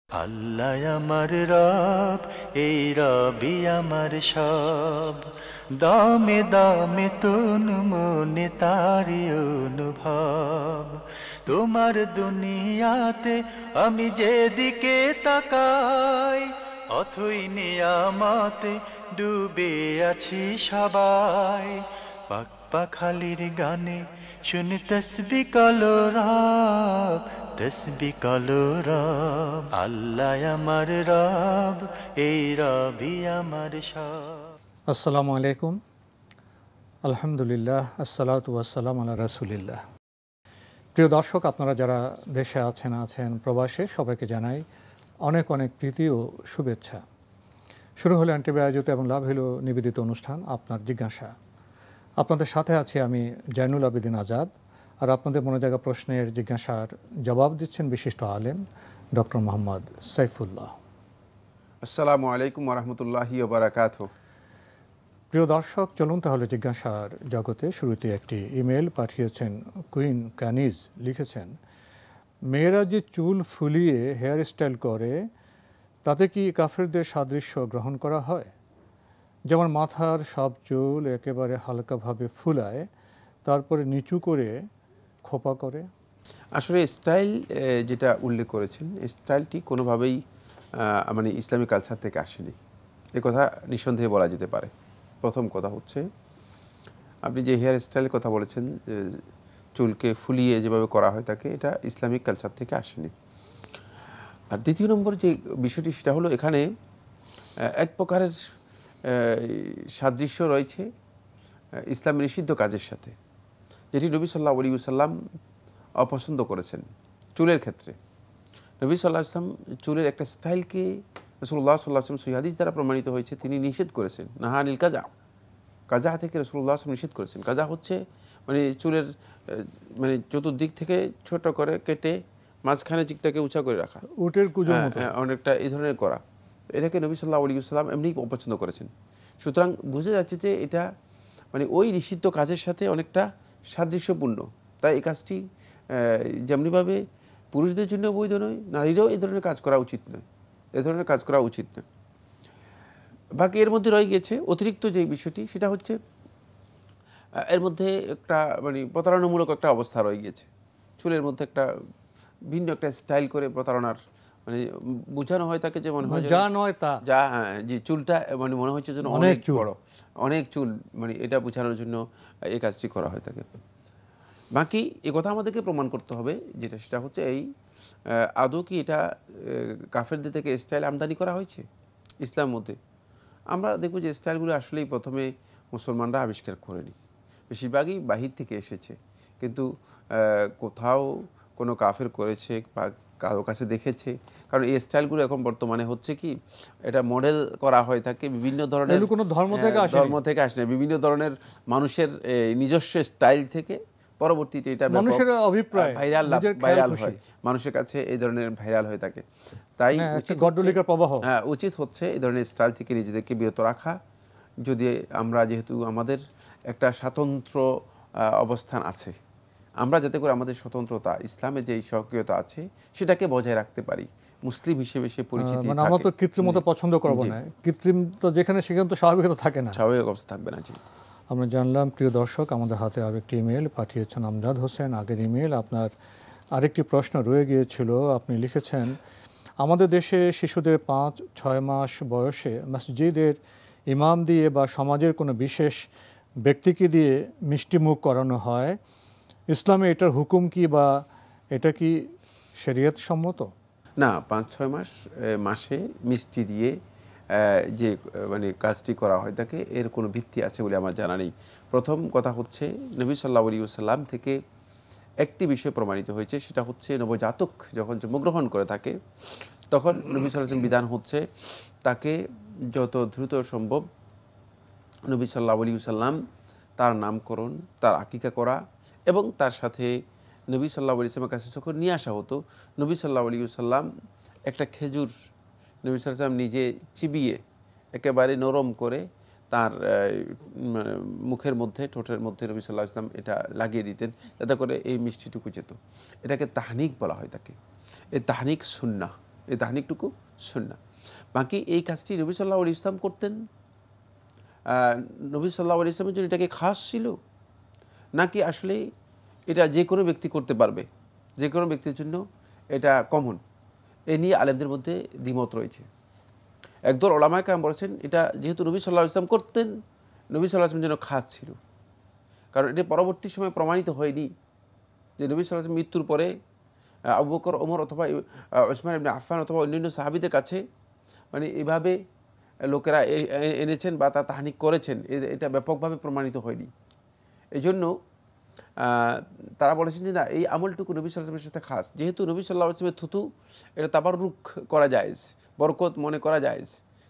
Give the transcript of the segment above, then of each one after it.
আল্লাহ আমার রব, এই রবি আমার সব। দামে দামে তুন মনে তারি অনুভব। তোমার দুনিয়াতে আমি যেদিকে তাকাই, অথই নিয়ামতে ডুবে আছি সবাই। পাক পাখালির গানে শুনি তসবি কলো রব, তসবি কলো রব। আল্লাহ আমার রব, এই রবি আমার সব। আসসালামু আলাইকুম, আলহামদুলিল্লাহ, আসসালাতু ওয়াসসালাম আলা রাসূলিল্লাহ। প্রিয় দর্শক, আপনারা যারা দেশে আছেন প্রবাসে, সবাইকে জানাই অনেক অনেক প্রীতি ও শুভেচ্ছা। শুরু হলো এনটিভি আয়োজিত এবং লাভ হলো নিবেদিত অনুষ্ঠান আপনার জিজ্ঞাসা। আপনাদের সাথে আছি আমি জয়নুল আবেদিন আজাদ, আর আপনাদের মনে জাগা প্রশ্নের জিজ্ঞাসার জবাব দিচ্ছেন বিশিষ্ট আলেম ডক্টর মোহাম্মদ সাইফুল্লাহ। আসসালামু আলাইকুম ওয়া রাহমাতুল্লাহি ওয়া বারাকাতুহু। প্রিয় দর্শক, চলুন তাহলে জিজ্ঞাসার জগতে। শুরুতে একটি ইমেল পাঠিয়েছেন কুইন কানিজ। লিখেছেন, মেয়েরা যে চুল ফুলিয়ে হেয়ার স্টাইল করে তাতে কি কাফেরদের সাদৃশ্য গ্রহণ করা হয়? যেমন মাথার সব চুল একেবারে হালকাভাবে ফুলায়, তারপরে নিচু করে খোপা করে। আসলে স্টাইল যেটা উল্লেখ করেছেন, স্টাইলটি কোনোভাবেই মানে ইসলামী কালচার থেকে আসেনি, এ কথা নিঃসন্দেহে বলা যেতে পারে। প্রথম কথা হচ্ছে, আপনি যে হেয়ার স্টাইলের কথা বলেছেন, চুলকে ফুলিয়ে যেভাবে করা হয় তাকে, এটা ইসলামিক কালচার থেকে আসেনি। আর দ্বিতীয় নম্বর যে বিষয়টি, সেটা হলো এখানে এক প্রকারের সাদৃশ্য রয়েছে ইসলামের নিষিদ্ধ কাজের সাথে, যেটি নবী সাল্লাল্লাহু আলাইহি ওয়াসাল্লাম অপছন্দ করেছেন চুলের ক্ষেত্রে। নবী সাল্লাল্লাহু আলাইহি ওয়াসাল্লাম চুলের একটা স্টাইলকে রাসূলুল্লাহ সাল্লাল্লাহু আলাইহি ওয়াসাল্লাম সহিহ হাদিস দ্বারা প্রমাণিত হয়েছে, তিনি নিষেধ করেছেন। নাহানিল কাজা, কাজা থেকে রাসূলুল্লাহ সাল্লাল্লাহু আলাইহি ওয়াসাল্লাম নিষেধ করেছেন। কাজা হচ্ছে মানে চুলের মানে চতুর্দিক থেকে ছোট করে কেটে মাঝখানে চিকটাকে উঁচা করে রাখা, উটের কুজোর মতো অনেকটা এই ধরনের করা। এটাকে নবী সাল্লাল্লাহু আলাইহি ওয়াসাল্লাম এমনি অপছন্দ করেছেন। সুতরাং বুঝে যাচ্ছে যে এটা মানে ওই নিষিদ্ধ কাজের সাথে অনেকটা সাদৃশ্যপূর্ণ। তাই এই কাজটি যেমনিভাবে পুরুষদের জন্য বৈধ নয়, নারীরাও এই ধরনের কাজ করা উচিত নয়, এ ধরনের কাজ করা উচিত নয়। বাকি এর মধ্যে রয়ে গেছে অতিরিক্ত যে বিষয়টি, সেটা হচ্ছে এর মধ্যে একটা মানে প্রতারণামূলক একটা অবস্থা রয়ে গেছে। চুলের মধ্যে একটা ভিন্ন একটা স্টাইল করে প্রতারণার মানে বোঝানো হয় তাকে, যে মনে হয় যা নয় তা, যা যে চুলটা মানে মনে হচ্ছে যেন অনেক বড়, অনেক চুল, মানে এটা বোঝানোর জন্য এই কাজটি করা হয় থাকে। বাকি এ কথা আমাদেরকে প্রমাণ করতে হবে, যেটা সেটা হচ্ছে এই আদৌ কি এটা কাফেরদের থেকে স্টাইল আমদানি করা হয়েছে ইসলামের মধ্যে। আমরা দেখব যে স্টাইলগুলো আসলেই প্রথমে মুসলমানরা আবিষ্কার করেনি, বেশিরভাগই বাহির থেকে এসেছে। কিন্তু কোথাও কোনো কাফের করেছে বা কারো কাছে দেখেছে, কারণ এই স্টাইলগুলো এখন বর্তমানে হচ্ছে কি, এটা মডেল করা হয় থাকে বিভিন্ন ধরনের, কোনো ধর্ম থেকে আসে না, বিভিন্ন ধরনের মানুষের নিজস্ব স্টাইল থেকে পরবর্তীতে এটা মানুষের অভিপ্রায় ভাইরাল হয়, মানুষের কাছে এই ধরনের ভাইরাল হয়ে থাকে। তাই উচিত হচ্ছে এই ধরনের স্টাইল থেকে নিজেদেরকে বিরত রাখা। যদি আমরা যেহেতু আমাদের একটা স্বাতন্ত্র অবস্থান আছে, আমরা যাতে করে আমাদের স্বতন্ত্রতা, ইসলামের যে সক্রিয়তা আছে সেটাকে বজায় রাখতে পারি, মুসলিম হিসেবে সে পরিচিতি থাকে। আমরা তো কৃত্রিমতা পছন্দ করব না, কৃত্রিম তো যেখানে সেখানে তো স্বাভাবিকতা থাকে না, স্বাভাবিক অবস্থা থাকবে না। জি, আমরা জানলাম। প্রিয় দর্শক, আমাদের হাতে আরও একটি ইমেল পাঠিয়েছেন আমজাদ হোসেন। আগের ইমেল আপনার আরেকটি প্রশ্ন রয়ে গিয়েছিল। আপনি লিখেছেন, আমাদের দেশে শিশুদের 5-6 মাস বয়সে মসজিদের ইমাম দিয়ে বা সমাজের কোনো বিশেষ ব্যক্তিকে দিয়ে মিষ্টি মুখ করানো হয়। ইসলামে এটার হুকুম কি, বা এটা কি শরীয়ত সম্মত? না, 5-6 মাসে মিষ্টি দিয়ে যে মানে কাজটি করা হয় তাকে, এর কোনো ভিত্তি আছে বলে আমার জানা নেই। প্রথম কথা হচ্ছে, নবী সাল্লাল্লাহু আলাইহি ওয়াসাল্লাম থেকে একটি বিষয় প্রমাণিত হয়েছে, সেটা হচ্ছে নবজাতক যখন জন্মগ্রহণ করে থাকে তখন নবী সাল্লাল্লাহু আলাইহি ওয়াসাল্লাম বিধান হচ্ছে তাকে যত দ্রুত সম্ভব নবী সাল্লাল্লাহু আলাইহি ওয়াসাল্লাম তার নামকরণ, তার আকিকা করা, এবং তার সাথে নবী সাল্লাল্লাহু আলাইহি ওয়াসাল্লামের কাছে যখন নিয়ে আসা হতো, নবী সাল্লাল্লাহু আলাইহি ওয়াসাল্লাম একটা খেজুর নবী সাল্লাল্লাহু আলাইহি ওয়াসাল্লাম নিজে চিবিয়ে একেবারে নরম করে তার মুখের মধ্যে, ঠোঁটের মধ্যে নবী সাল্লাল্লাহু আলাইহি ওয়াসাল্লাম এটা লাগিয়ে দিতেন, যাতে করে এই মিষ্টিটুকু যেত। এটাকে তাহনিক বলা হয় থাকে। এই তাহনিক সুন্নাহ, এই তাহনিকটুকু সুন্নাহ। বাকি এই কাজটি নবী সাল্লাল্লাহু আলাইহি ওয়াসাল্লাম করতেন, নবী সাল্লাল্লাহু আলাইহি ওয়াসাল্লামের জন্য এটাকে খাস ছিল, নাকি আসলে এটা যে কোনো ব্যক্তি করতে পারবে, যে কোনো ব্যক্তির জন্য এটা কমন, এ নিয়ে আলেমদের মধ্যে দ্বিমত রয়েছে। একদল ওলামায়ে কেরাম বলেছেন এটা যেহেতু নবী সাল্লাল্লাহু আলাইহি ওয়াসাল্লাম করতেন, নবী সাল্লাল্লাহু আলাইহি ওয়াসাল্লামের জন্য খাস ছিল, কারণ এটা পরবর্তী সময় প্রমাণিত হয়নি যে নবী সাল্লাল্লাহু আলাইহি ওয়াসাল্লাম মৃত্যুর পরে আবু বকর, ওমর অথবা উসমান ইবনে আফফান অথবা অন্যান্য সাহাবীদের কাছে মানে এভাবে লোকেরা এনেছেন বা তা তাহনিক করেছেন, এটা ব্যাপকভাবে প্রমাণিত হয়নি। এই জন্য তারা বলেছেন যে না, এই আমলটুকু নবী সাল্লাল্লাহু আলাইহি ওয়াসাল্লামের সাথে খাস। যেহেতু নবী সাল্লাল্লাহু আলাইহি ওয়াসাল্লামের থুতু এটা তাবাররুক করা জায়েজ, বরকত মনে করা জায়েজ,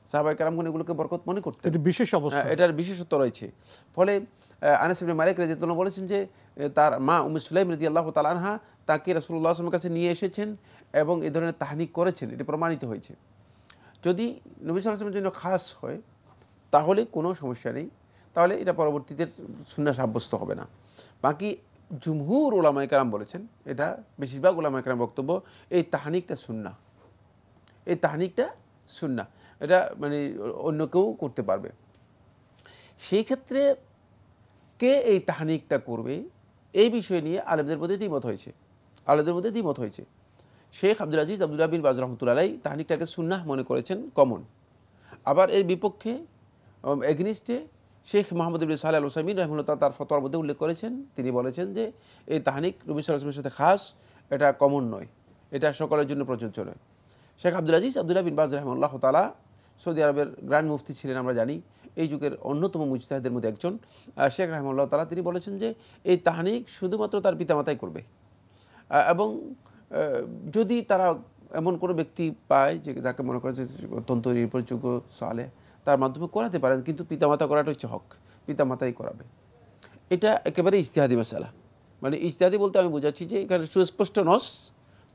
সাহাবায়ে কেরামগণ এগুলোকে বরকত মনে করতেন, এটা বিশেষ অবস্থা, এটার বিশেষত্ব রয়েছে। ফলে আনাস ইবনে মালিক রাদিয়াল্লাহু আনহু বলেছেন যে তার মা উম্মে সুলাইম রাদিয়াল্লাহু তাআলা আনহা তাকে রাসূলুল্লাহ সাল্লাল্লাহু আলাইহি ওয়াসাল্লামের কাছে নিয়ে এসেছেন এবং এই ধরনের তাহনিক করেছেন, এটা প্রমাণিত হয়েছে। যদি নবী সাল্লাল্লাহু আলাইহি ওয়াসাল্লামের জন্য খাস হয় তাহলে কোনো সমস্যা নেই, তাহলে এটা পরবর্তীতে সুন্নাহ সাব্যস্ত হবে না। বাকি জুমহুর উলামায়ে কেরাম বলেছেন, এটা বেশিরভাগ উলামায়ে কেরাম বক্তব্য, এই তাহনিকটা সুন্নাহ, এই তাহনিকটা সুন্নাহ, এটা মানে অন্য কেউ করতে পারবে। সেই ক্ষেত্রে কে এই তাহনিকটা করবে এই বিষয় নিয়ে আলেমদের মধ্যে দ্বিমত হয়েছে। শেখ আব্দুল আজিজ আব্দুল্লাহ বিন বাজ রাহমাতুল্লাহ আলাইহি তাহনিকটাকে সুন্নাহ মনে করেছেন, কমন। আবার এর বিপক্ষে এগনিস্টে শেখ মোহাম্মদ ইবনে সালেহ আল উসাইমিন রাহিমাহুল্লাহ তার ফতোয়ার মধ্যে উল্লেখ করেছেন, তিনি বলেছেন যে এই তাহনিক নবী সাল্লাল্লাহু আলাইহি ওয়াসাল্লামের সাথে খাস, এটা কমন নয়, এটা সকলের জন্য প্রযোজ্য নয়। শেখ আব্দুল আজিজ আব্দুল্লাহ বিন বাজ রাহিমাহুল্লাহ তাআলা সৌদি আরবের গ্র্যান্ড মুফতি ছিলেন, আমরা জানি, এই যুগের অন্যতম মুজতাহিদের মধ্যে একজন। শেখ রাহিমাহুল্লাহ তাআলা তিনি বলেছেন যে এই তাহনিক শুধুমাত্র তার পিতামাতাই করবে, এবং যদি তারা এমন কোনো ব্যক্তি পায় যে যাকে মনে করে যে অত্যন্ত নির্ভরযোগ্য সালেহ, তার মাধ্যমে করাতে পারেন, কিন্তু পিতামাতা করাটা হচ্ছে হক, পিতামাতাই করাবে। এটা একেবারে ইজতিহাদি মাসালা, মানে ইজতিহাদি বলতে আমি বোঝাচ্ছি যে এখানে সুস্পষ্ট নস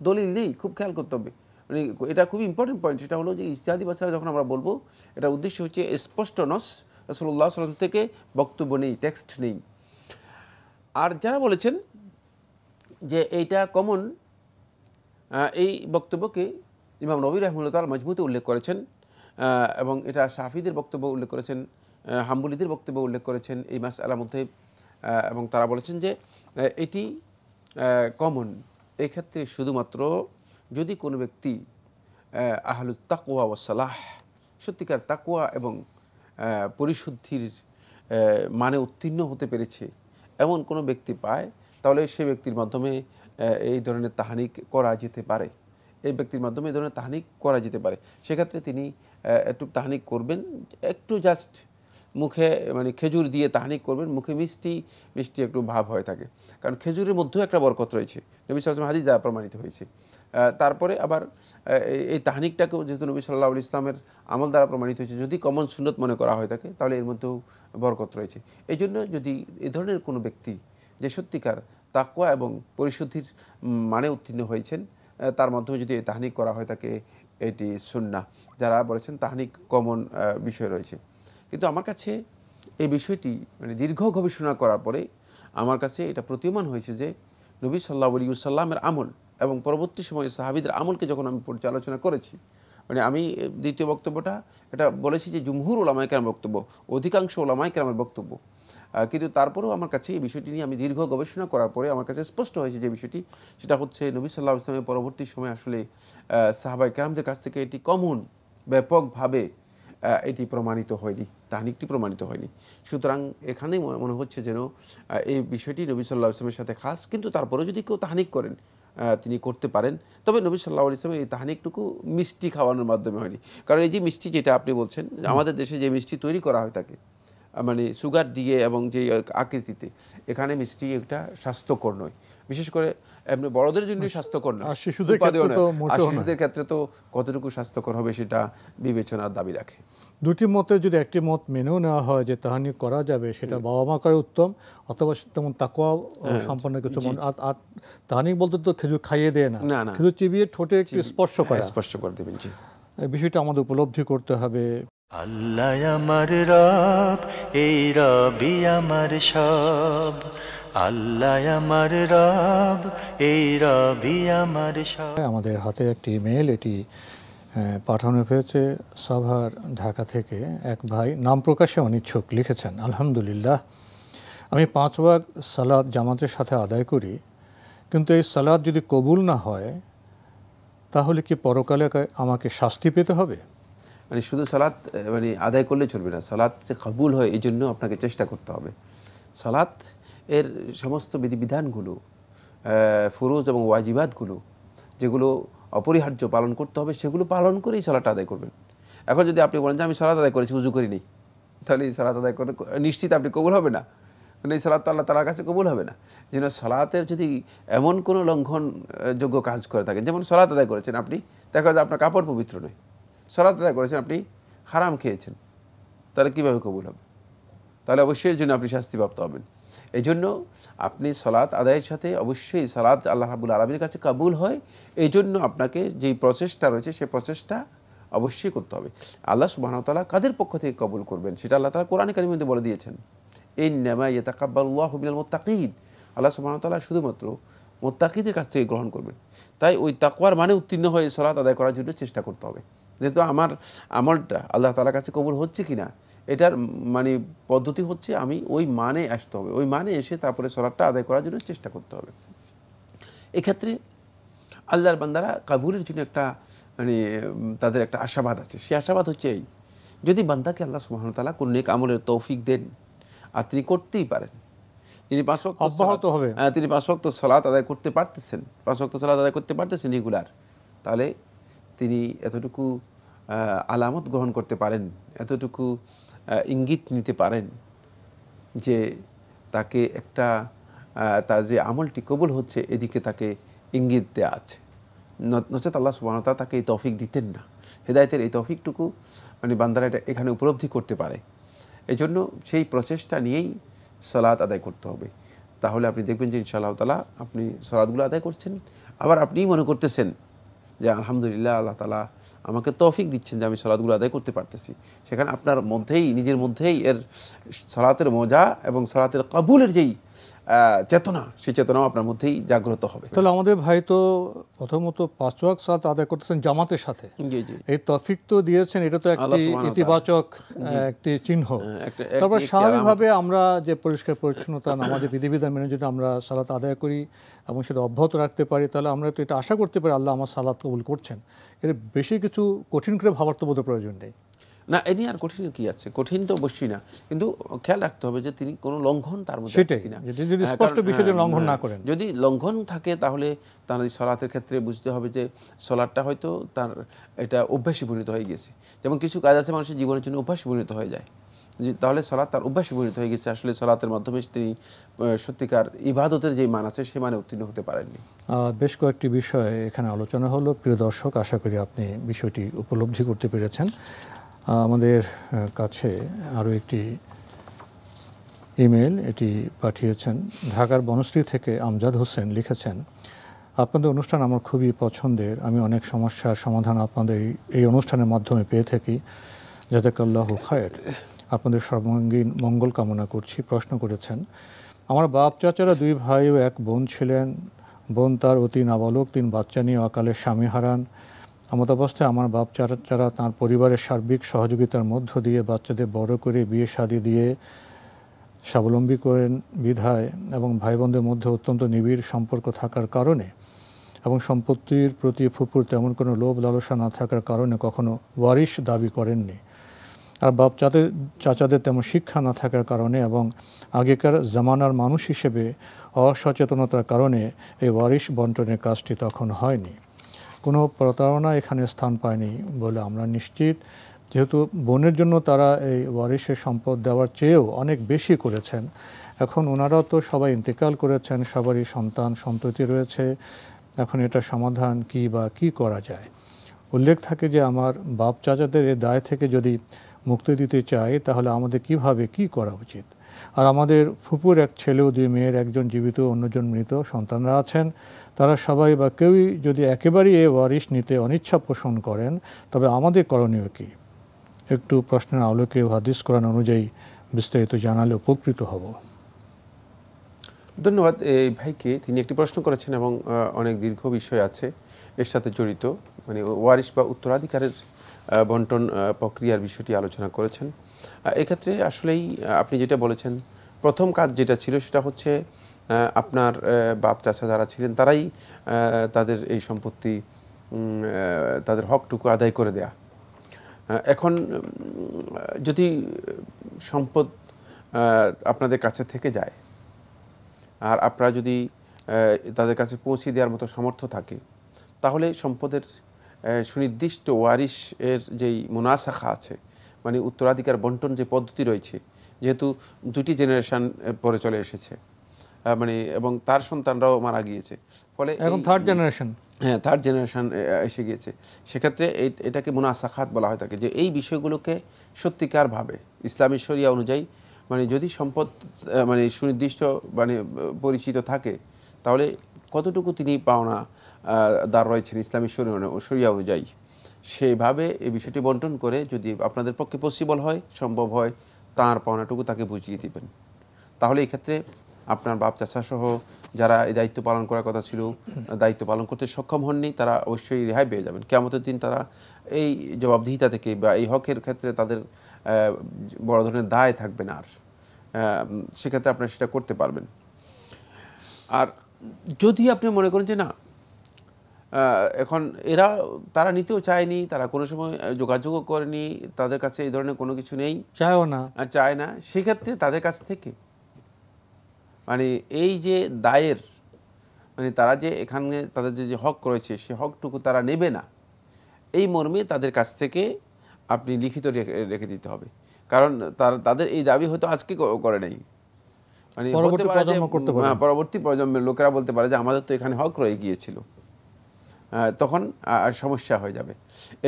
দলিল নেই, খুব খেয়াল করতে হবে, মানে এটা খুব ইম্পর্টেন্ট পয়েন্ট। সেটা হলো যে ইজতিহাদি মাসালা যখন আমরা বলবো, এটার উদ্দেশ্য হচ্ছে স্পষ্ট নস, রাসূলুল্লাহ সাল্লাল্লাহু আলাইহি ওয়াসাল্লাম থেকে বক্তব্য নেই, টেক্সট নেই। আর যারা বলেছেন যে এইটা কমন, এই বক্তব্যকে ইমাম নবী রাহিমাহুল্লাহ তাআলা মজমুতে উল্লেখ করেছেন, এবং এটা শাফিদের বক্তব্য উল্লেখ করেছেন, হাম্বলীদের বক্তব্য উল্লেখ করেছেন এই মাসআলার মধ্যে, এবং তারা বলেছেন যে এটি কমন। এই ক্ষেত্রে শুধুমাত্র যদি কোনো ব্যক্তি আহলুত তাকওয়া ওয়াস সালাহ, সত্যিকার তাকওয়া এবং পরিশুদ্ধির মানে উত্তীর্ণ হতে পেরেছে এমন কোনো ব্যক্তি পায়, তাহলে সে ব্যক্তির মাধ্যমে এই ধরনের তাহনিক করা যেতে পারে, এই ব্যক্তির মাধ্যমে এই ধরনের তাহনিক করা যেতে পারে। সেক্ষেত্রে তিনি একটু তাহনিক করবেন, একটু জাস্ট মুখে মানে খেজুর দিয়ে তাহনিক করবেন, মুখে মিষ্টি মিষ্টি একটু ভাব হয়ে থাকে, কারণ খেজুরের মধ্যেও একটা বরকত রয়েছে, নবী সাল্লাল্লাহু আলাইহি ওয়াসাল্লাম হাদিস দ্বারা প্রমাণিত হয়েছে। তারপরে আবার এই তাহনিকটাকেও যেহেতু নবী সাল্লাল্লাহু আলাইহি ওয়াসাল্লামের আমল দ্বারা প্রমাণিত হয়েছে, যদি কমন সুন্নত মনে করা হয়ে থাকে তাহলে এর মধ্যেও বরকত রয়েছে। এই জন্য যদি এই ধরনের কোনো ব্যক্তি যে সত্যিকার তাকওয়া এবং পরিশুদ্ধির মানে উত্তীর্ণ হয়েছেন, তার মাধ্যমে যদি এই তাহনিক করা হয় থাকে, এটি সুন্নাহ। যারা বলেছেন তাহনিক কমন বিষয় রয়েছে, কিন্তু আমার কাছে এই বিষয়টি মানে দীর্ঘ গবেষণা করার পরে আমার কাছে এটা প্রতীয়মান হয়েছে যে নবী সাল্লাল্লাহু আলাইহি ওয়াসাল্লামের আমল এবং পরবর্তী সময়ে সাহাবীদের আমলকে যখন আমি পর্যালোচনা করেছি, মানে আমি দ্বিতীয় বক্তব্যটা এটা বলেছি যে জুমহুর উলামায়ে কেরামের বক্তব্য, অধিকাংশ উলামায়ে কেরামের বক্তব্য, কিন্তু তারপরেও আমার কাছে এই বিষয়টি নিয়ে আমি দীর্ঘ গবেষণা করার পরে আমার কাছে স্পষ্ট হয়েছে যে বিষয়টি, সেটা হচ্ছে নবী সাল্লাল্লাহু আলাইহি ওয়াসাল্লামের পরবর্তী সময়ে আসলে সাহাবায়ে কেরামদের কাছ থেকে এটি কমন ব্যাপকভাবে এটি প্রমাণিত হয়নি, তাহনিকটি প্রমাণিত হয়নি। সুতরাং এখানেই মনে হচ্ছে যেন এই বিষয়টি নবী সাল্লাল্লাহু আলাইহি ওয়াসাল্লামের সাথে খাস, কিন্তু তারপরেও যদি কেউ তাহনিক করেন তিনি করতে পারেন, তবে নবী সাল্লাল্লাহু আলাইহি ওয়াসাল্লাম এই তাহনিকটুকু মিষ্টি খাওয়ানোর মাধ্যমে হয়নি। কারণ এই যে মিষ্টি যেটা আপনি বলছেন, আমাদের দেশে যে মিষ্টি তৈরি করা হয় থাকে মানে সুগার দিয়ে এবং যে আকৃতিতে, এখানে মিষ্টি একটা স্বাস্থ্যকর নয়, বিশেষ করে এমনি বড়দের জন্য স্বাস্থ্যকর নয়, শিশুদের ক্ষেত্রে তো কতটুকু স্বাস্থ্যকর হবে সেটা বিবেচনার দাবি রাখে। দুটি মতের যদি একটি মত মেনেও নেওয়া হয় যে তাহনিক করা যাবে, সেটা বাবা মা করে উত্তম, অথবা তেমন তাকওয়া সম্পন্ন কিছু। আর তাহনিক বলতে তো খেজুর খাইয়ে দেয় না, খেজুর চিবিয়ে ঠোঁটে একটু স্পর্শ করে দেবেন। এই বিষয়টা আমাদের উপলব্ধি করতে হবে। আল্লাহ আমার রব, এই রবই আমার সব, আল্লাহ আমার রব, এই রবি আমার সব। আমাদের হাতে একটি ইমেল, এটি পাঠানো হয়েছে সাভার, ঢাকা থেকে। এক ভাই নাম প্রকাশে অনিচ্ছুক লিখেছেন, আলহামদুলিল্লাহ, আমি 5 ওয়াক্ত সালাত জামাতের সাথে আদায় করি, কিন্তু এই সালাত যদি কবুল না হয় তাহলে কি পরকালে আমাকে শাস্তি পেতে হবে? মানে শুধু সালাত মানে আদায় করলে চলবে না, সালাত যে কবুল হয় এই জন্য আপনাকে চেষ্টা করতে হবে। সালাত এর সমস্ত বিধিবিধানগুলো, ফরজ এবং ওয়াজিবাতগুলো যেগুলো অপরিহার্য পালন করতে হবে, সেগুলো পালন করেই সালাতটা আদায় করবেন। এখন যদি আপনি বলেন যে আমি সালাত আদায় করেছি, উজু করিনি, তাহলে এই সালাত আদায় করে নিশ্চিত আপনি কবুল হবে না, মানে এই সালাত তো আল্লাহ তাআলার কাছে কবুল হবে না। এই জন্য সালাতের যদি এমন কোনো লঙ্ঘনযোগ্য কাজ করে থাকেন, যেমন সালাত আদায় করেছেন আপনি, দেখা যায় আপনার কাপড় পবিত্র নয়, সালাত আদায় করেছেন আপনি হারাম খেয়েছেন, তাহলে কীভাবে কবুল হবে? তাহলে অবশ্যই এর জন্য আপনি শাস্তিপ্রাপ্ত হবেন। এই জন্য আপনি সালাত আদায়ের সাথে অবশ্যই সালাত আল্লাহ রাব্বুল আলামিনের কাছে কবুল হয়, এই জন্য আপনাকে যেই প্রচেষ্টা রয়েছে সেই প্রচেষ্টা অবশ্যই করতে হবে। আল্লাহ সুবহানাহু ওয়া তাআলা কাদের পক্ষ থেকে কবুল করবেন সেটা আল্লাহ তাআলা কোরআনে কারীমের মধ্যে বলে দিয়েছেন, ইন্নামা ইয়াতাকাব্বালুল্লাহু মিনাল মুত্তাকিন। আল্লাহ সুবহানাহু ওয়া তাআলা শুধুমাত্র মুত্তাকিদের কাছ থেকে গ্রহণ করবেন। তাই ওই তাকওয়ার মানে উত্তীর্ণ হয়ে সালাত আদায় করার জন্য চেষ্টা করতে হবে। যেহেতু আমার আমলটা আল্লাহ তাআলার কাছে কবুল হচ্ছে কিনা এটার মানে পদ্ধতি হচ্ছে আমি ওই মানে আসতে হবে, ওই মানে এসে তারপরে সালাতটা আদায় করার জন্য চেষ্টা করতে হবে। এক্ষেত্রে আল্লাহর বান্দারা কবুলের জন্য একটা মানে তাদের একটা আশাবাদ আছে। সেই আশাবাদ হচ্ছে এই, যদি বান্দাকে আল্লাহ সুবহানাহু ওয়া তাআলা কোন নেক আমলের তৌফিক দেন আর তিনি করতেই পারেন, তিনি 5 ওয়াক্ত অব্যাহত হবে, তিনি 5 ওয়াক্ত সালাত আদায় করতে পারতেছেন, 5 ওয়াক্ত সালাত আদায় করতে পারতেছেন রেগুলার, তাহলে তিনি এতটুকু আলামত গ্রহণ করতে পারেন, এতটুকু ইঙ্গিত নিতে পারেন যে তাকে একটা তার যে আমলটি কবুল হচ্ছে এদিকে তাকে ইঙ্গিত দেওয়া আছে। নচেত আল্লাহ সুবহানাহু ওয়া তাআলা তাকে এই তৌফিক দিতেন না। হেদায়েতের এই তৌফিকটুকু মানে বান্দারা এটা এখানে উপলব্ধি করতে পারে। এই জন্য সেই প্রচেষ্টা নিয়েই সালাত আদায় করতে হবে। তাহলে আপনি দেখবেন যে ইনশাআল্লাহ তাআলা আপনি সালাতগুলো আদায় করছেন, আবার আপনিই মনে করতেছেন যে আলহামদুলিল্লাহ আল্লাহ তাআলা আমাকে তৌফিক দিচ্ছেন যে আমি সালাতগুলো আদায় করতে পারতেছি। সেখানে আপনার মধ্যেই, নিজের মধ্যেই এর সালাতের মজা এবং সালাতের কবুলের যেই চেতনা, সেই চেতনাও আপনার মধ্যেই জাগ্রত হবে। তাহলে আমাদের ভাই তো প্রথমত 5 ওয়াক্ত সালাত আদায় করতেছেন জামাতের সাথে, জি জি, এই তৌফিক তো দিয়েছেন, এটা তো একটি ইতিবাচক একটি চিহ্ন। তারপর স্বাভাবিকভাবে আমরা যে পরিষ্কার পরিচ্ছন্নতা আমাদের বিধিবিধান মেনে যদি আমরা সালাত আদায় করি এবং সেটা অব্যাহত রাখতে পারি, তাহলে আমরা তো এটা আশা করতে পারি আল্লাহ আমার সালাত কবুল করছেন। এর বেশি কিছু কঠিন করে ভাবার তো বোধহয় প্রয়োজন নেই। না, এ নিয়ে আর কঠিন কি আছে? কঠিন তো অবশ্যই না, কিন্তু খেয়াল রাখতে হবে যে তিনি কোনো লঙ্ঘন তার মধ্যে আছে কিনা। যদি স্পষ্ট বিষয়ে লঙ্ঘন না করেন, যদি লঙ্ঘন থাকে তাহলে তার সালাতের ক্ষেত্রে বুঝতে হবে যে সালাতটা হয়তো তার এটা অভ্যাসে পরিণত হয়ে গেছে। যেমন কিছু কাজ আছে মানুষের জীবনের জন্য অভ্যাসে পরিণত হয়ে যায়, তাহলে সালাত তার অভ্যাসে পরিণত হয়ে গেছে। আসলে সালাতের মাধ্যমে তিনি সত্যিকার ইবাদতের যে মান আছে সে মানে উত্তীর্ণ হতে পারেননি। বেশ কয়েকটি বিষয় এখানে আলোচনা হলো। প্রিয় দর্শক, আশা করি আপনি বিষয়টি উপলব্ধি করতে পেরেছেন। আমাদের কাছে আরও একটি ইমেল, এটি পাঠিয়েছেন ঢাকার বনশ্রী থেকে আমজাদ হোসেন, লিখেছেন, আপনাদের অনুষ্ঠান আমার খুবই পছন্দের, আমি অনেক সমস্যার সমাধান আপনাদের এই অনুষ্ঠানের মাধ্যমে পেয়ে থাকি, জাযাকাল্লাহু খায়র, আপনাদের সর্বাঙ্গীন মঙ্গল কামনা করছি। প্রশ্ন করেছেন, আমার বাপ চাচারা 2 ভাই ও 1 বোন ছিলেন, বোন তার অতি নাবালক 3 বাচ্চা নিয়ে অকালে স্বামী হারান। এমতাবস্থায় আমার বাপ চাচারা তাঁর পরিবারের সার্বিক সহযোগিতার মধ্য দিয়ে বাচ্চাদের বড় করে বিয়ে শাদী দিয়ে স্বাবলম্বী করেন বিধায় এবং ভাই বোনদের মধ্যে অত্যন্ত নিবিড় সম্পর্ক থাকার কারণে এবং সম্পত্তির প্রতি ফুপুর তেমন কোনো লোভ লালসা না থাকার কারণে কখনো ওয়ারিশ দাবি করেননি। আর বাপ চাচাদের তেমন শিক্ষা না থাকার কারণে এবং আগেকার জামানার মানুষ হিসেবে অসচেতনতার কারণে এই ওয়ারিশ বন্টনের কাজটি তখন হয়নি। কোনো প্রতারণা এখানে স্থান পায়নি বলে আমরা নিশ্চিত, যেহেতু বোনের জন্য তারা এই ওয়ারিশের সম্পদ দেওয়ার চেয়েও অনেক বেশি করেছেন। এখন ওনারাও তো সবাই ইন্তেকাল করেছেন, সবারই সন্তান সন্ততি রয়েছে, এখন এটা সমাধান কি করা যায়? উল্লেখ থাকে যে আমার বাপ চাচাদের এই দায় থেকে যদি মুক্তি দিতে চাই তাহলে আমাদের কিভাবে কি করা উচিত? আর আমাদের ফুপুর 1 ছেলে ও 2 মেয়ের, একজন জীবিত অন্যজন মৃত সন্তানরা আছেন, তারা সবাই বা কেউই যদি একেবারেই এই ওয়ারিশ নিতে অনিচ্ছা পোষণ করেন তবে আমাদের করণীয় কী? একটু প্রশ্নের আলোকে হাদিস কোরআন অনুযায়ী বিস্তারিত জানালে উপকৃত হব। ধন্যবাদ এই ভাইকে। তিনি একটি প্রশ্ন করেছেন এবং অনেক দীর্ঘ বিষয় আছে এর সাথে জড়িত, মানে ওয়ারিশ বা উত্তরাধিকারের বন্টন প্রক্রিয়ার বিষয়টি আলোচনা করেছেন। এক্ষেত্রে আসলেই আপনি যেটা বলেছেন, প্রথম কাজ যেটা ছিল সেটা হচ্ছে আপনার বাপ চাচা যারা ছিলেন তারাই তাদের এই সম্পত্তি, তাদের হকটুকু আদায় করে দেয়া। এখন যদি সম্পদ আপনাদের কাছে থেকে যায় আর আপনারা যদি তাদের কাছে পৌঁছে দেওয়ার মতো সামর্থ্য থাকে, তাহলে সম্পদের সুনির্দিষ্ট ওয়ারিশ এর যেই মুনাসাখা আছে, মানে উত্তরাধিকার বন্টন যে পদ্ধতি রয়েছে, যেহেতু দুটি জেনারেশন পরে চলে এসেছে, মানে এবং তার সন্তানরাও মারা গিয়েছে, ফলে এখন থার্ড জেনারেশন, হ্যাঁ থার্ড জেনারেশন এসে গিয়েছে, সেক্ষেত্রে এটাকে মুনাসাখাত বলা হয় থাকে, যে এই বিষয়গুলোকে সত্যিকারভাবে ইসলামী শরিয়া অনুযায়ী, মানে যদি সম্পদ মানে সুনির্দিষ্ট মানে পরিচিত থাকে, তাহলে কতটুকু তিনি পাওনা দার রয়েছেন ইসলামী শরিয়া অনুযায়ী, সেইভাবে এই বিষয়টি বন্টন করে যদি আপনাদের পক্ষে পসিবল হয়, সম্ভব হয়, তার পাওনাটুকু তাকে বুঝিয়ে দিবেন। তাহলে এই ক্ষেত্রে আপনার বাপ চাচা সহ যারা এই দায়িত্ব পালন করার কথা ছিল, দায়িত্ব পালন করতে সক্ষম হননি, তারা অবশ্যই রেহাই পেয়ে যাবেন। কিয়ামতের দিন তারা এই জবাবদিহিতা থেকে বা এই হকের ক্ষেত্রে তাদের বড় ধরনের দায় থাকবে না আর, সেক্ষেত্রে আপনারা সেটা করতে পারবেন। আর যদি আপনি মনে করেন যে না, এখন তারা নিতেও চায়নি, তারা কোনো সময় যোগাযোগও করেনি, তাদের কাছে এই ধরনের কোনো কিছু নেই, চায় না, সেক্ষেত্রে তাদের কাছ থেকে মানে এই যে দায়ের, মানে তারা যে এখানে তাদের যে হক রয়েছে সে হকটুকু তারা নেবে না, এই মর্মে তাদের কাছ থেকে আপনি লিখিত রেখে দিতে হবে। কারণ তাদের এই দাবি হয়তো আজকে করে নাই, মানে পরবর্তী প্রজন্মের লোকেরা বলতে পারে যে আমাদের তো এখানে হক রয়ে গিয়েছিল, তখন সমস্যা হয়ে যাবে।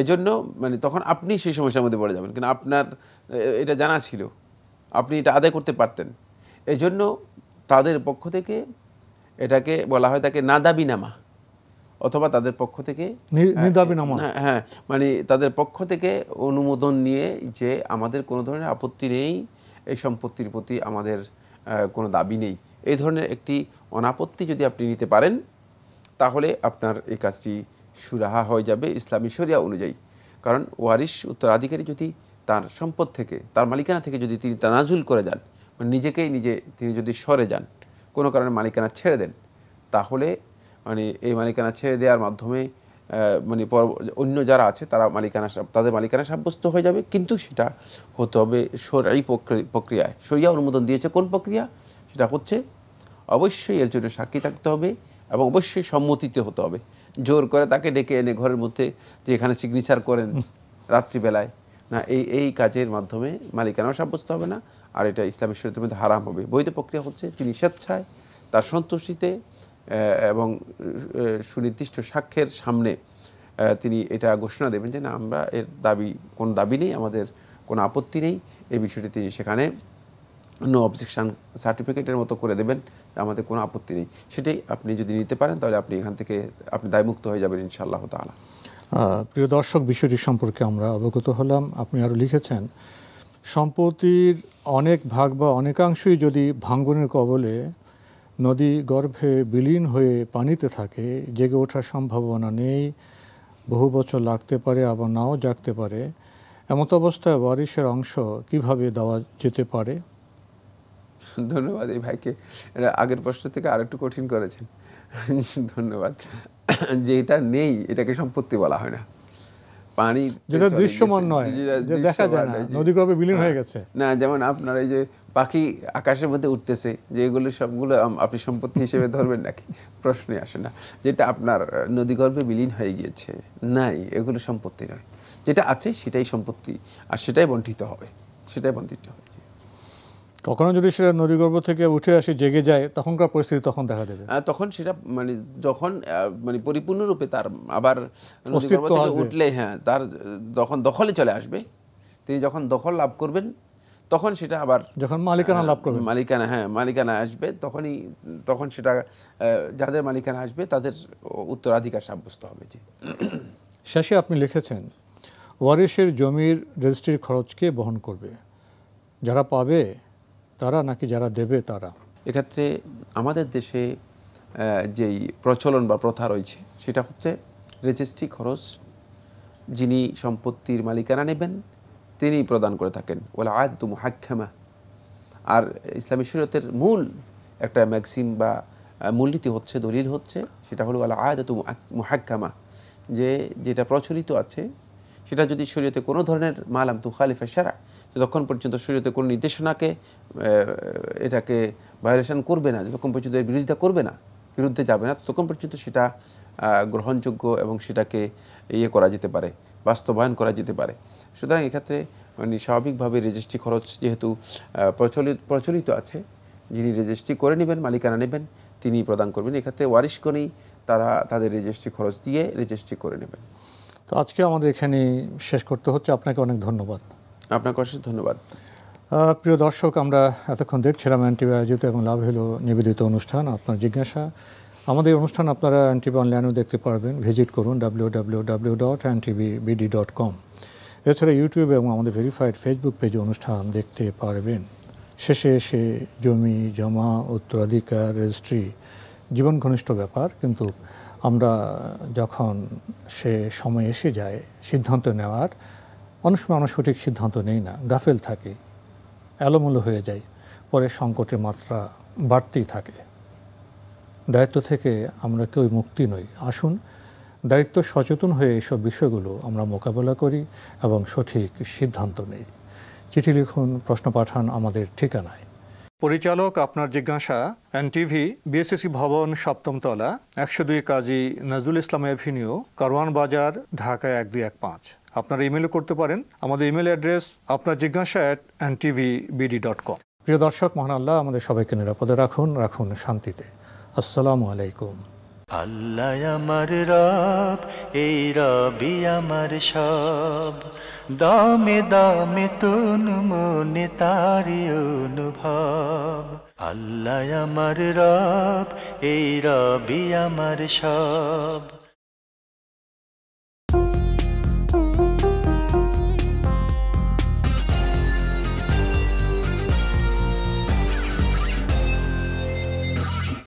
এজন্য মানে তখন আপনি সেই সমস্যার মধ্যে পড়ে যাবেন, কিন্তু আপনার এটা জানা ছিল, আপনি এটা আদায় করতে পারতেন। এজন্য তাদের পক্ষ থেকে এটাকে বলা হয় তাকে নাদাবিনামা, অথবা তাদের পক্ষ থেকে হ্যাঁ, মানে তাদের পক্ষ থেকে অনুমোদন নিয়ে যে আমাদের কোনো ধরনের আপত্তি নেই, এই সম্পত্তির প্রতি আমাদের কোনো দাবি নেই, এই ধরনের একটি অনাপত্তি যদি আপনি নিতে পারেন, তাহলে আপনার এই কাজটি সুরাহা হয়ে যাবে ইসলামী শরিয়া অনুযায়ী। কারণ ওয়ারিশ উত্তরাধিকারী যদি তার সম্পদ থেকে, তার মালিকানা থেকে যদি তিনি তানাজুল করে যান, মানে নিজেকেই তিনি যদি সরে যান, কোনো কারণে মালিকানা ছেড়ে দেন, তাহলে মানে এই মালিকানা ছেড়ে দেওয়ার মাধ্যমে মানে অন্য যারা আছে তারা তাদের মালিকানা সাব্যস্ত হয়ে যাবে, কিন্তু সেটা হতে হবে শরঈ প্রক্রিয়ায়। শরিয়া অনুমোদন দিয়েছে কোন প্রক্রিয়া? সেটা হচ্ছে অবশ্যই এর জন্য সাক্ষী থাকতে হবে এবং অবশ্যই সম্মতিতে হতে হবে। জোর করে তাকে ডেকে এনে ঘরের মধ্যে যে এখানে সিগনেচার করেন রাত্রিবেলায়, না, এই কাজের মাধ্যমে মালিকানাও সাব্যস্ত হবে না, আর এটা ইসলামের শরীয়তের মধ্যে হারাম হবে। বৈধ প্রক্রিয়া হচ্ছে তিনি স্বেচ্ছায় তার সন্তুষ্টিতে এবং সুনির্দিষ্ট সাক্ষ্যের সামনে তিনি এটা ঘোষণা দেবেন যে না, আমরা এর কোনো দাবি নেই, আমাদের কোনো আপত্তি নেই, এই বিষয়টি তিনি সেখানে নো অবজেকশন সার্টিফিকেটের মতো করে দেবেন, আমাদের কোনো আপত্তি নেই। সেটাই আপনি যদি নিতে পারেন, তাহলে আপনি এখান থেকে আপনি দায়মুক্ত হয়ে যাবেন ইনশাআল্লাহ তাআলা। প্রিয় দর্শক, বিষয়টি সম্পর্কে আমরা অবগত হলাম। আপনি আরও লিখেছেন, সম্পত্তির অনেক ভাগ বা অনেকাংশই যদি ভাঙ্গনের কবলে নদী গর্ভে বিলীন হয়ে পানিতে থাকে, জেগে ওঠার সম্ভাবনা নেই, বহু বছর লাগতে পারে, আবার নাও জাগতে পারে, এমত অবস্থায় ওয়ারিশের অংশ কিভাবে দেওয়া যেতে পারে? ধন্যবাদ এই ভাইকে, এটা আগের প্রশ্ন থেকে আরেকটু কঠিন করেছেন। ধন্যবাদ। যে এটা নেই, এটাকে সম্পত্তি বলা হয় না। পানি যেটা দৃশ্যমান নয়, যে দেখা যায় না, নদীগর্ভে বিলীন হয়ে গেছে না, যেমন আপনার এই যে পাখি আকাশের মধ্যে উঠতেছে, যে এগুলো সবগুলো আপনি সম্পত্তি হিসেবে ধরবেন নাকি? প্রশ্নই আসে না। যেটা আপনার নদীগর্ভে বিলীন হয়ে গিয়েছে, নাই, এগুলো সম্পত্তি নয়। যেটা আছে সেটাই সম্পত্তি, আর সেটাই বণ্টিত হবে, সেটাই বণ্টিত হবে। কখনো যদি সেটা নদীগর্ভ থেকে উঠে আসে, জেগে যায়, তখনকার পরিস্থিতি তখন দেখা দেবে। তখন সেটা মানে যখন মানে পরিপূর্ণরূপে তার আবার নদীগর্ভ থেকে উঠলে, হ্যাঁ, তার যখন দখলে চলে আসবে, তিনি যখন দখল লাভ করবেন, তখন সেটা আবার যখন মালিকানা লাভ করবে, মালিকানা আসবে, তখন সেটা যাদের মালিকানা আসবে তাদের উত্তরাধিকার সাব্যস্ত হবে। যে শেষে আপনি লিখেছেন, ওয়ারিশের জমির রেজিস্ট্রির খরচ কে বহন করবে? যারা পাবে তারা, নাকি যারা দেবে তারা? এক্ষেত্রে আমাদের দেশে যেই প্রচলন বা প্রথা রয়েছে সেটা হচ্ছে রেজিস্ট্রি খরচ যিনি সম্পত্তির মালিকানা নেবেন তিনি প্রদান করে থাকেন, ওয়াল আয়াতু মুহাক্কামা। আর ইসলামী শরীয়তের মূল একটা ম্যাক্সিম বা মূলনীতি হচ্ছে, দলিল হচ্ছে, সেটা হলো ওয়াল আয়াতু মুহাক্কামা, যে যেটা প্রচলিত আছে সেটা যদি শরীয়তে কোনো ধরনের মালাম তুখালিফা শারআ, যতক্ষণ পর্যন্ত শরীয়তে কোনো নির্দেশনাকে এটাকে ভায়োলেশন করবে না, যতক্ষণ পর্যন্ত এর বিরোধিতা করবে না, বিরুদ্ধে যাবে না, ততক্ষণ পর্যন্ত সেটা গ্রহণযোগ্য এবং সেটাকে করা যেতে পারে, বাস্তবায়ন করা যেতে পারে। সুতরাং এক্ষেত্রে মানে স্বাভাবিকভাবে রেজিস্ট্রি খরচ যেহেতু প্রচলিত আছে, যিনি রেজিস্ট্রি করে নেবেন, মালিকানা নেবেন, তিনি প্রদান করবেন। এক্ষেত্রে ওয়ারিশগণই তারা তাদের রেজিস্ট্রি খরচ দিয়ে রেজিস্ট্রি করে নেবেন। তো আজকে আমাদের এখানে শেষ করতে হচ্ছে। আপনাকে অনেক ধন্যবাদ। আপনাকে অশেষ ধন্যবাদ। প্রিয় দর্শক, আমরা এতক্ষণ দেখছিলাম এনটিভি আয়োজিত এবং লাভ হলো নিবেদিত অনুষ্ঠান আপনার জিজ্ঞাসা। আমাদের অনুষ্ঠান আপনারা এনটিভি অনলাইনেও দেখতে পারবেন, ভিজিট করুন www.ntvbd.com। এছাড়া ইউটিউব এবং আমাদের ভেরিফাইড ফেসবুক পেজে অনুষ্ঠান দেখতে পারবেন। শেষে এসে জমি জমা, উত্তরাধিকার, রেজিস্ট্রি জীবন ঘনিষ্ঠ ব্যাপার, কিন্তু আমরা যখন সে সময় এসে যায় সিদ্ধান্ত নেওয়ার, অনেক সময় আমরা সঠিক সিদ্ধান্ত নেই না, গাফেল থাকি, এলোমেলো হয়ে যায়, পরে সংকটের মাত্রা বাড়তেই থাকে। দায়িত্ব থেকে আমরা কেউ মুক্তি নই। আসুন দায়িত্ব সচেতন হয়ে এইসব বিষয়গুলো আমরা মোকাবেলা করি এবং সঠিক সিদ্ধান্ত নেই। চিঠি লিখুন, প্রশ্ন পাঠান আমাদের ঠিকানায়। পরিচালক আপনার জিজ্ঞাসা, এনটিভি, বিএসসি ভবন, 7ম তলা, 102 কাজী নজরুল ইসলাম এভিনিউ, কারওয়ান বাজার, ঢাকা 1215। আপনারা ইমেলও করতে পারেন। আমাদের ইমেল অ্যাড্রেস আপনার জিজ্ঞাসা @ntvbd.com। প্রিয় দর্শক, মহান আল্লাহ আমাদের সবাইকে নিরাপদে রাখুন, রাখুন শান্তিতে। আসসালামু আলাইকুম। আল্লাহ আমার রব, এই রবি আমার সব, দামে দামে তুন মনে তারি অনুভব। আল্লাহ আমার রব, এই রবি আমার সব।